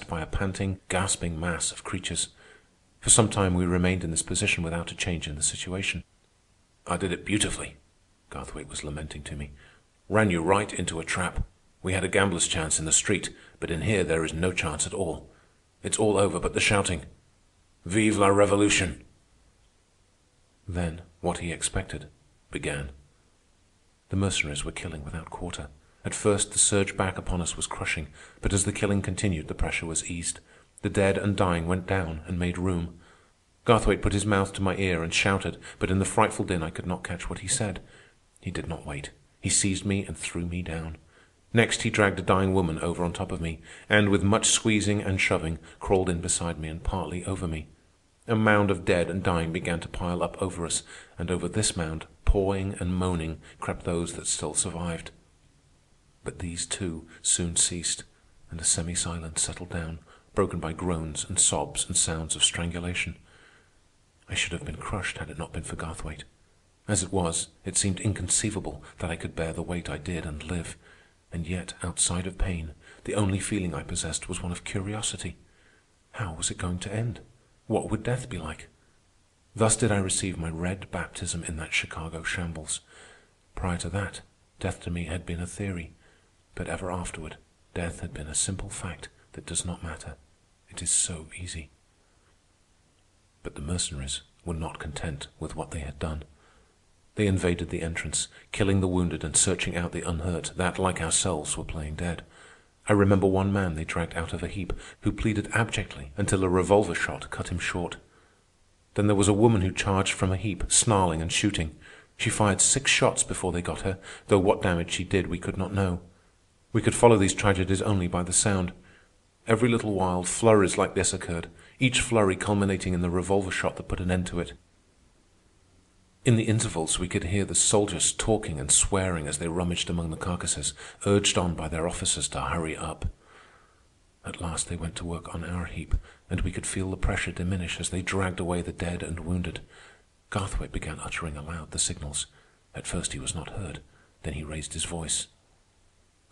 pressed by a panting, gasping mass of creatures. For some time we remained in this position without a change in the situation. "I did it beautifully," Garthwaite was lamenting to me. "Ran you right into a trap. We had a gambler's chance in the street, but in here there is no chance at all. It's all over but the shouting. Vive la Revolution!" Then what he expected began. The mercenaries were killing without quarter. At first the surge back upon us was crushing, but as the killing continued, the pressure was eased. The dead and dying went down and made room. Garthwaite put his mouth to my ear and shouted, but in the frightful din I could not catch what he said. He did not wait. He seized me and threw me down. Next he dragged a dying woman over on top of me, and with much squeezing and shoving, crawled in beside me and partly over me. A mound of dead and dying began to pile up over us, and over this mound, pawing and moaning, crept those that still survived. But these, too, soon ceased, and a semi-silence settled down, broken by groans and sobs and sounds of strangulation. I should have been crushed had it not been for Garthwaite. As it was, it seemed inconceivable that I could bear the weight I did and live. And yet, outside of pain, the only feeling I possessed was one of curiosity. How was it going to end? What would death be like? Thus did I receive my red baptism in that Chicago shambles. Prior to that, death to me had been a theory. But ever afterward, death had been a simple fact that does not matter. It is so easy. But the mercenaries were not content with what they had done. They invaded the entrance, killing the wounded and searching out the unhurt that, like ourselves, were playing dead. I remember one man they dragged out of a heap who pleaded abjectly until a revolver shot cut him short. Then there was a woman who charged from a heap, snarling and shooting. She fired 6 shots before they got her, though what damage she did we could not know. We could follow these tragedies only by the sound. Every little while flurries like this occurred, each flurry culminating in the revolver shot that put an end to it. In the intervals, we could hear the soldiers talking and swearing as they rummaged among the carcasses, urged on by their officers to hurry up. At last they went to work on our heap, and we could feel the pressure diminish as they dragged away the dead and wounded. Garthwaite began uttering aloud the signals. At first he was not heard. Then he raised his voice.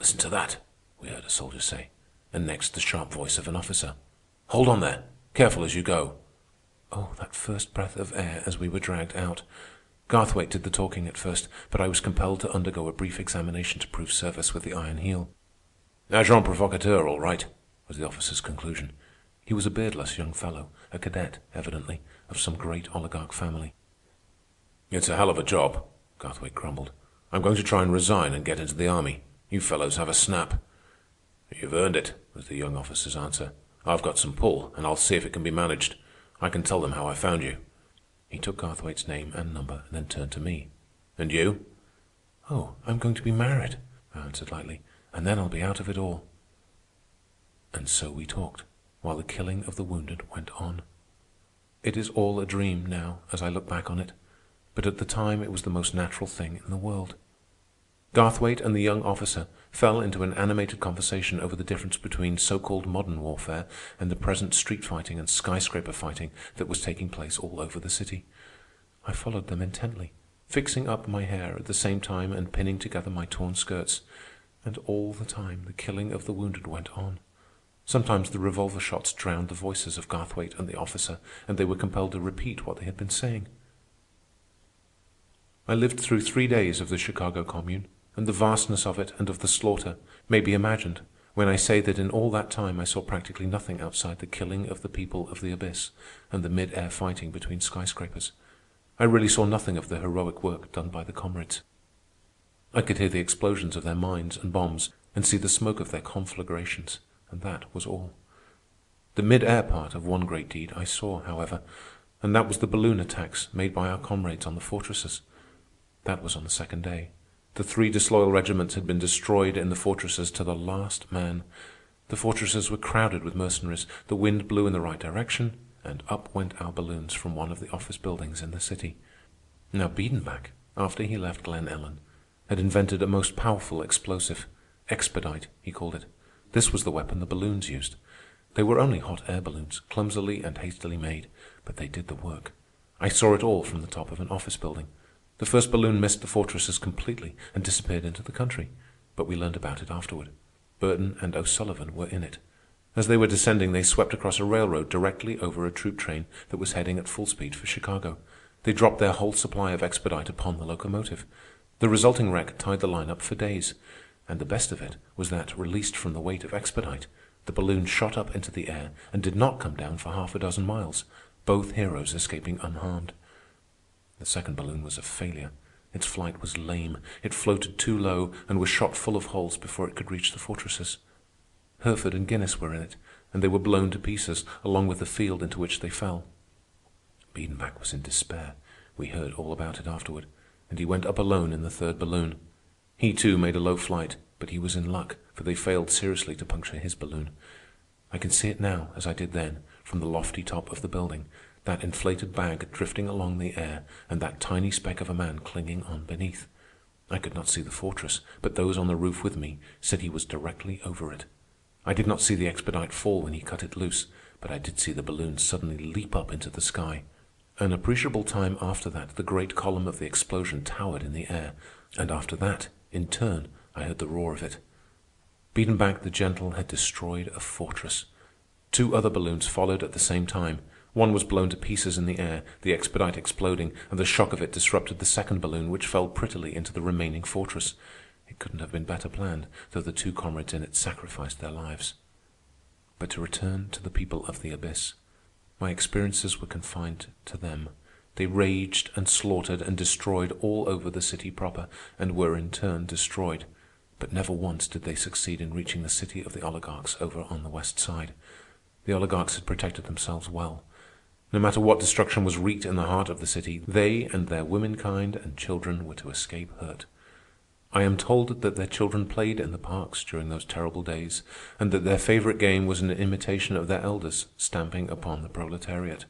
"Listen to that," we heard a soldier say, and next the sharp voice of an officer. "Hold on there. Careful as you go." Oh, that first breath of air as we were dragged out. Garthwaite did the talking at first, but I was compelled to undergo a brief examination to prove service with the Iron Heel. "Agent provocateur, all right," was the officer's conclusion. He was a beardless young fellow, a cadet, evidently, of some great oligarch family. "It's a hell of a job," Garthwaite grumbled. "I'm going to try and resign and get into the army. You fellows have a snap." "You've earned it," was the young officer's answer. "I've got some pull, and I'll see if it can be managed. I can tell them how I found you." He took Garthwaite's name and number, and then turned to me. "And you?" "Oh, I'm going to be married," I answered lightly, "and then I'll be out of it all." And so we talked, while the killing of the wounded went on. It is all a dream now, as I look back on it, but at the time it was the most natural thing in the world. Garthwaite and the young officer fell into an animated conversation over the difference between so-called modern warfare and the present street fighting and skyscraper fighting that was taking place all over the city. I followed them intently, fixing up my hair at the same time and pinning together my torn skirts. And all the time the killing of the wounded went on. Sometimes the revolver shots drowned the voices of Garthwaite and the officer, and they were compelled to repeat what they had been saying. I lived through 3 days of the Chicago Commune, and the vastness of it and of the slaughter may be imagined when I say that in all that time I saw practically nothing outside the killing of the people of the abyss and the mid-air fighting between skyscrapers. I really saw nothing of the heroic work done by the comrades. I could hear the explosions of their mines and bombs and see the smoke of their conflagrations, and that was all. The mid-air part of one great deed I saw, however, and that was the balloon attacks made by our comrades on the fortresses. That was on the 2nd day. The 3 disloyal regiments had been destroyed in the fortresses to the last man. The fortresses were crowded with mercenaries. The wind blew in the right direction, and up went our balloons from one of the office buildings in the city. Now Biedenbach, after he left Glen Ellen, had invented a most powerful explosive. Expedite, he called it. This was the weapon the balloons used. They were only hot air balloons, clumsily and hastily made, but they did the work. I saw it all from the top of an office building. The first balloon missed the fortresses completely and disappeared into the country, but we learned about it afterward. Burton and O'Sullivan were in it. As they were descending, they swept across a railroad directly over a troop train that was heading at full speed for Chicago. They dropped their whole supply of expedite upon the locomotive. The resulting wreck tied the line up for days. And the best of it was that, released from the weight of expedite, the balloon shot up into the air and did not come down for half a dozen miles, both heroes escaping unharmed. The second balloon was a failure. Its flight was lame. It floated too low and was shot full of holes before it could reach the fortresses. Hereford and Guinness were in it, and they were blown to pieces, along with the field into which they fell. Biedenbach was in despair. We heard all about it afterward, and he went up alone in the third balloon. He, too, made a low flight, but he was in luck, for they failed seriously to puncture his balloon. I can see it now, as I did then, from the lofty top of the building, that inflated bag drifting along the air, and that tiny speck of a man clinging on beneath. I could not see the fortress, but those on the roof with me said he was directly over it. I did not see the expedite fall when he cut it loose, but I did see the balloon suddenly leap up into the sky. An appreciable time after that, the great column of the explosion towered in the air, and after that, in turn, I heard the roar of it. Biedenbach the Gentle had destroyed a fortress. 2 other balloons followed at the same time. One was blown to pieces in the air, the expedite exploding, and the shock of it disrupted the second balloon, which fell prettily into the remaining fortress. It couldn't have been better planned, though the 2 comrades in it sacrificed their lives. But to return to the people of the abyss, my experiences were confined to them. They raged and slaughtered and destroyed all over the city proper, and were in turn destroyed. But never once did they succeed in reaching the city of the oligarchs over on the west side. The oligarchs had protected themselves well. No matter what destruction was wreaked in the heart of the city, they and their womenkind and children were to escape hurt. I am told that their children played in the parks during those terrible days, and that their favorite game was an imitation of their elders stamping upon the proletariat.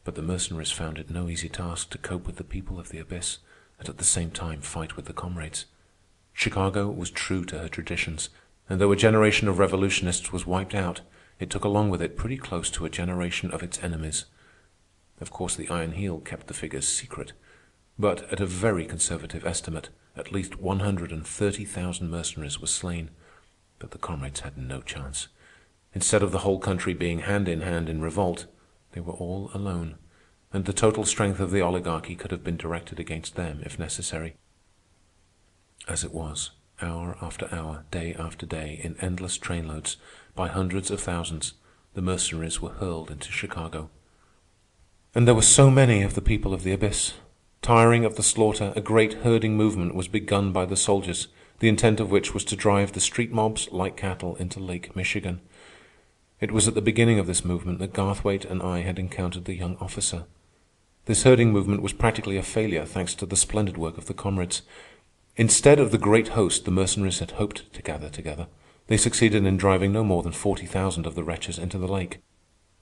But the mercenaries found it no easy task to cope with the people of the abyss, and at the same time fight with the comrades. Chicago was true to her traditions, and though a generation of revolutionists was wiped out, it took along with it pretty close to a generation of its enemies. Of course, the Iron Heel kept the figures secret, but at a very conservative estimate, at least 130,000 mercenaries were slain. But the comrades had no chance. Instead of the whole country being hand in revolt, they were all alone, and the total strength of the oligarchy could have been directed against them if necessary. As it was, hour after hour, day after day, in endless trainloads, by hundreds of thousands, the mercenaries were hurled into Chicago. And there were so many of the people of the abyss. Tiring of the slaughter, a great herding movement was begun by the soldiers, the intent of which was to drive the street mobs like cattle into Lake Michigan. It was at the beginning of this movement that Garthwaite and I had encountered the young officer. This herding movement was practically a failure thanks to the splendid work of the comrades. Instead of the great host the mercenaries had hoped to gather together, they succeeded in driving no more than 40,000 of the wretches into the lake.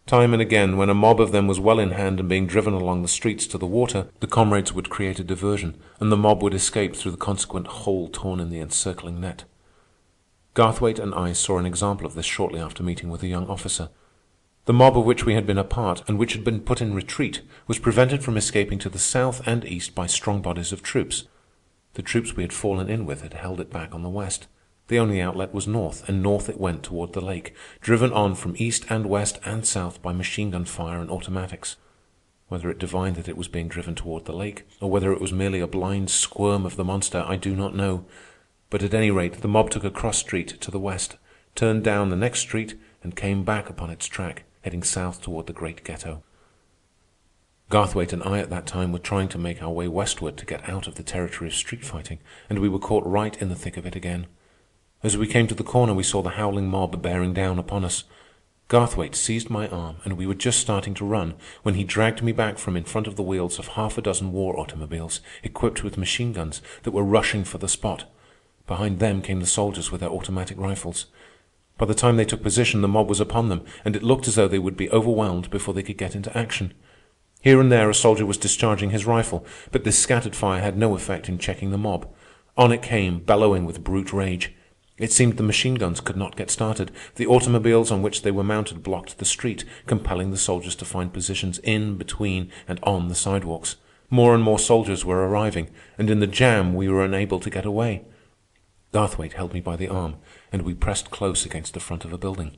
Time and again, when a mob of them was well in hand and being driven along the streets to the water, the comrades would create a diversion, and the mob would escape through the consequent hole torn in the encircling net. Garthwaite and I saw an example of this shortly after meeting with the young officer. The mob of which we had been a part and which had been put in retreat was prevented from escaping to the south and east by strong bodies of troops. The troops we had fallen in with had held it back on the west. The only outlet was north, and north it went toward the lake, driven on from east and west and south by machine-gun fire and automatics. Whether it divined that it was being driven toward the lake, or whether it was merely a blind squirm of the monster, I do not know. But at any rate, the mob took a cross street to the west, turned down the next street, and came back upon its track, heading south toward the great ghetto. Garthwaite and I at that time were trying to make our way westward to get out of the territory of street fighting, and we were caught right in the thick of it again. As we came to the corner, we saw the howling mob bearing down upon us. Garthwaite seized my arm, and we were just starting to run when he dragged me back from in front of the wheels of half a dozen war automobiles, equipped with machine guns, that were rushing for the spot. Behind them came the soldiers with their automatic rifles. By the time they took position, the mob was upon them, and it looked as though they would be overwhelmed before they could get into action. Here and there a soldier was discharging his rifle, but this scattered fire had no effect in checking the mob. On it came, bellowing with brute rage. It seemed the machine guns could not get started. The automobiles on which they were mounted blocked the street, compelling the soldiers to find positions in, between, and on the sidewalks. More and more soldiers were arriving, and in the jam we were unable to get away. Garthwaite held me by the arm, and we pressed close against the front of a building.